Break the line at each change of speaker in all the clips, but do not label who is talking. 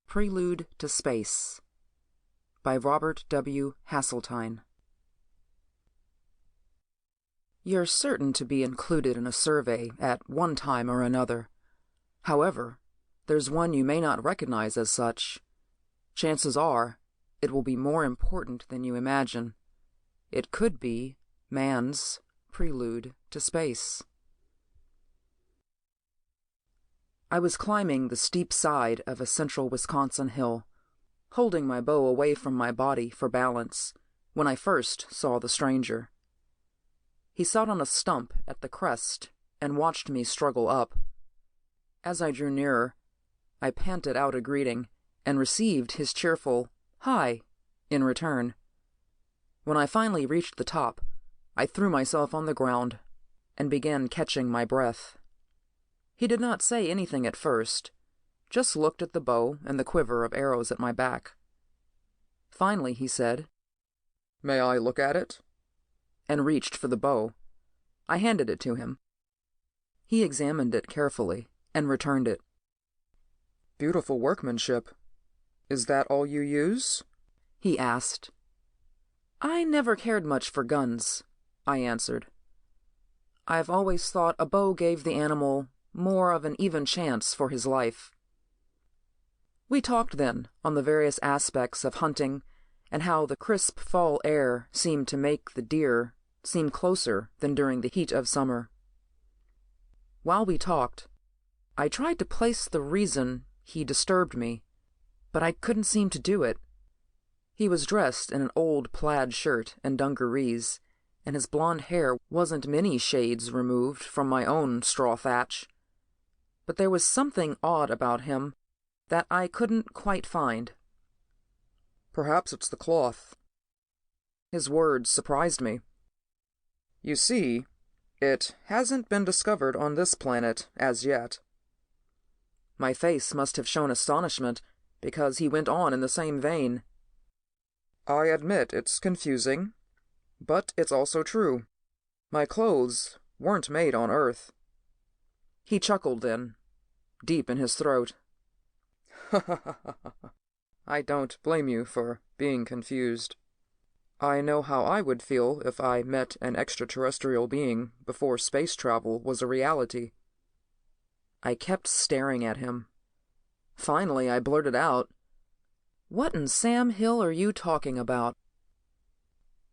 Prelude to Space by Robert W. Haseltine. You're certain to be included in a survey at one time or another. However, there's one you may not recognize as such. Chances are, it will be more important than you imagine. It could be man's prelude to space. I was climbing the steep side of a central Wisconsin hill, holding my bow away from my body for balance, when I first saw the stranger. He sat on a stump at the crest and watched me struggle up. As I drew nearer, I panted out a greeting and received his cheerful "Hi" in return. When I finally reached the top, I threw myself on the ground and began catching my breath. He did not say anything at first, just looked at the bow and the quiver of arrows at my back. Finally he said, "May I look at it?" and reached for the bow. I handed it to him. He examined it carefully and returned it. "Beautiful workmanship. Is that all you use?" he asked. "I never cared much for guns," I answered. "I've always thought a bow gave the animal more of an even chance for his life." We talked then on the various aspects of hunting and how the crisp fall air seemed to make the deer seem closer than during the heat of summer. While we talked, I tried to place the reason he disturbed me, but I couldn't seem to do it. He was dressed in an old plaid shirt and dungarees, and his blonde hair wasn't many shades removed from my own straw thatch. But there was something odd about him that I couldn't quite find. "Perhaps it's the cloth." His words surprised me. "You see, it hasn't been discovered on this planet as yet." My face must have shown astonishment, because he went on in the same vein. "I admit it's confusing, but it's also true. My clothes weren't made on Earth." He chuckled then, deep in his throat. "I don't blame you for being confused. I know how I would feel if I met an extraterrestrial being before space travel was a reality." I kept staring at him. Finally, I blurted out, "What in Sam Hill are you talking about?"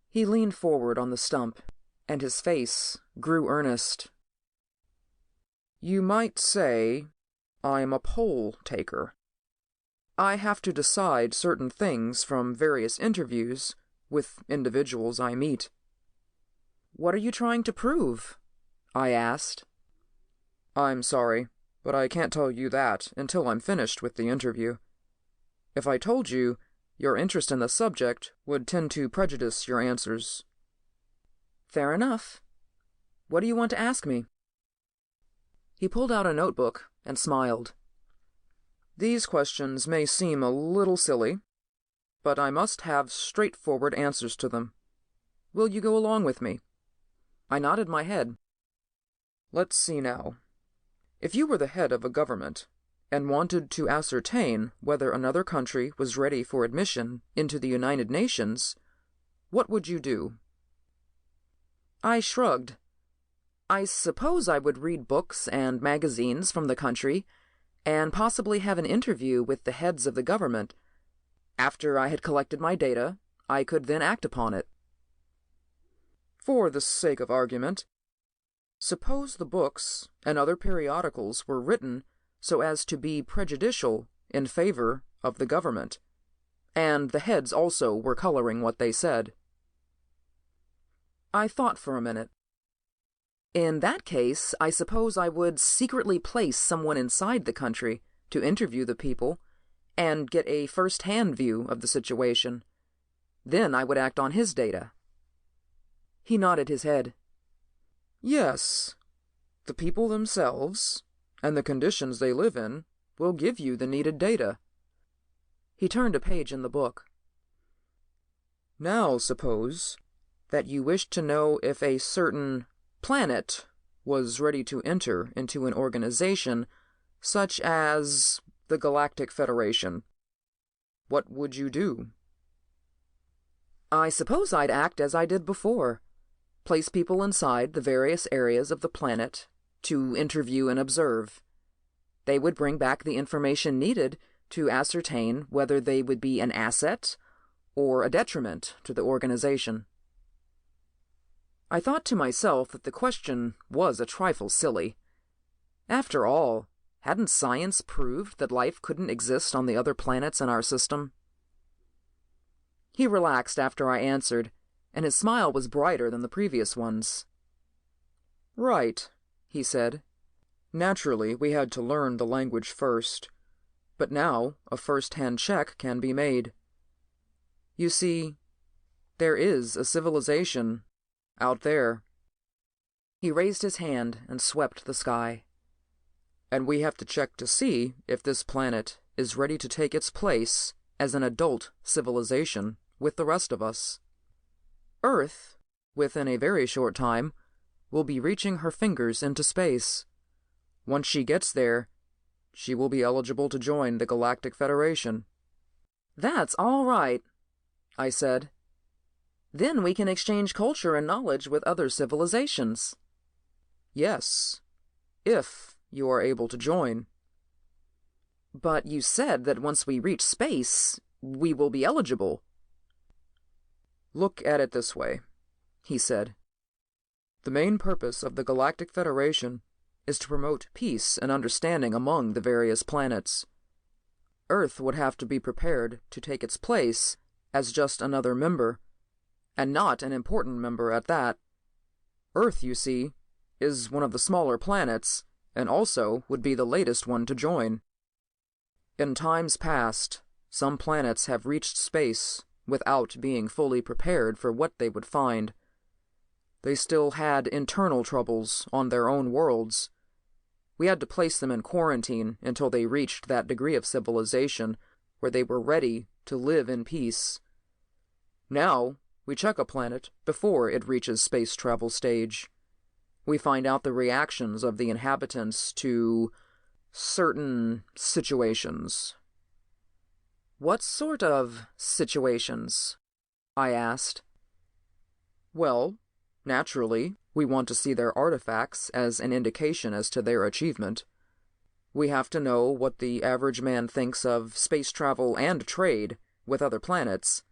He leaned forward on the stump, and his face grew earnest. "You might say I'm a poll taker. I have to decide certain things from various interviews with individuals I meet." "What are you trying to prove?" I asked. "I'm sorry, but I can't tell you that until I'm finished with the interview. If I told you, your interest in the subject would tend to prejudice your answers." "Fair enough. What do you want to ask me?" He pulled out a notebook and smiled. "These questions may seem a little silly, but I must have straightforward answers to them. Will you go along with me?" I nodded my head. "Let's see now. If you were the head of a government and wanted to ascertain whether another country was ready for admission into the United Nations, what would you do?" I shrugged. I suppose I would read books and magazines from the country, and possibly have an interview with the heads of the government. After I had collected my data, I could then act upon it. "For the sake of argument, suppose the books and other periodicals were written so as to be prejudicial in favor of the government, and the heads also were coloring what they said." I thought for a minute. "In that case, I suppose I would secretly place someone inside the country to interview the people and get a first-hand view of the situation. Then I would act on his data." He nodded his head. "Yes, the people themselves and the conditions they live in will give you the needed data." He turned a page in the book. "Now suppose that you wish to know if a certain planet was ready to enter into an organization such as the Galactic Federation. what would you do? I suppose I'd act as I did before. Place people inside the various areas of the planet to interview and observe. They would bring back the information needed to ascertain whether they would be an asset or a detriment to the organization. I thought to myself that the question was a trifle silly. After all, hadn't science proved that life couldn't exist on the other planets in our system? He relaxed after I answered, and his smile was brighter than the previous ones. Right, he said. Naturally, we had to learn the language first, but now a first-hand check can be made. You see, there is a civilization out there. He raised his hand and swept the sky. And we have to check to see if this planet is ready to take its place as an adult civilization with the rest of us. Earth, within a very short time, will be reaching her fingers into space. Once she gets there, she will be eligible to join the Galactic Federation. That's all right, I said. Then we can exchange culture and knowledge with other civilizations. Yes, if you are able to join. But you said that once we reach space, we will be eligible. Look at it this way, he said. The main purpose of the Galactic Federation is to promote peace and understanding among the various planets. Earth would have to be prepared to take its place as just another member, and not an important member at that. Earth, you see, is one of the smaller planets, and also would be the latest one to join. In times past, some planets have reached space without being fully prepared for what they would find. They still had internal troubles on their own worlds. We had to place them in quarantine until they reached that degree of civilization where they were ready to live in peace. Now, we check a planet before it reaches space travel stage. We find out the reactions of the inhabitants to certain situations. What sort of situations? I asked. Well, naturally, we want to see their artifacts as an indication as to their achievement. We have to know what the average man thinks of space travel and trade with other planets,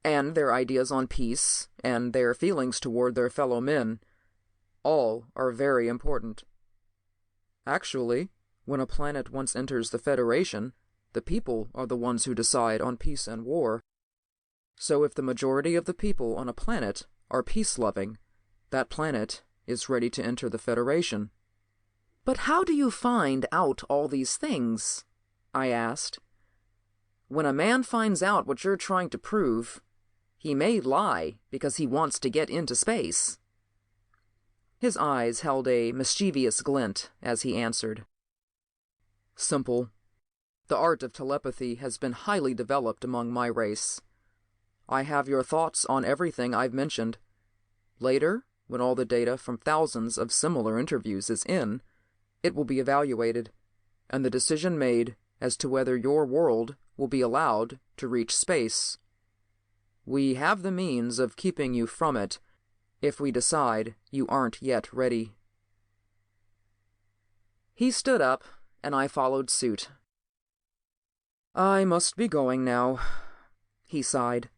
and their ideas on peace and their feelings toward their fellow men. All are very important. Actually, when a planet once enters the Federation, the people are the ones who decide on peace and war. So if the majority of the people on a planet are peace-loving, that planet is ready to enter the Federation. But how do you find out all these things? I asked. When a man finds out what you're trying to prove, he may lie because he wants to get into space. His eyes held a mischievous glint as he answered. Simple. The art of telepathy has been highly developed among my race. I have your thoughts on everything I've mentioned. Later, when all the data from thousands of similar interviews is in, it will be evaluated, and the decision made as to whether your world will be allowed to reach space. We have the means of keeping you from it if we decide you aren't yet ready. He stood up, and I followed suit. I must be going now, he sighed.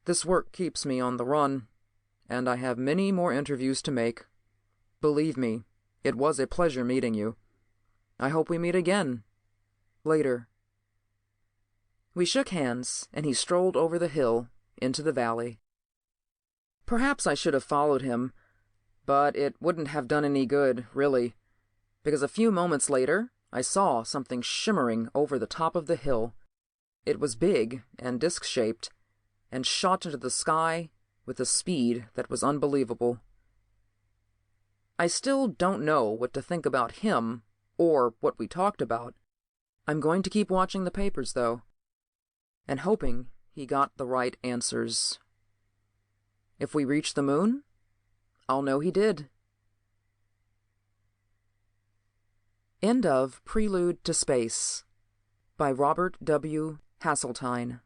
This work keeps me on the run, and I have many more interviews to make. Believe me, it was a pleasure meeting you. I hope we meet again. Later. We shook hands, and he strolled over the hill into the valley. Perhaps I should have followed him, but it wouldn't have done any good, really, because a few moments later I saw something shimmering over the top of the hill. It was big and disc-shaped, and shot into the sky with a speed that was unbelievable. I still don't know what to think about him or what we talked about. I'm going to keep watching the papers, though, and hoping he got the right answers. If we reach the moon, I'll know he did. End of Prelude to Space by Robert W. Haseltine.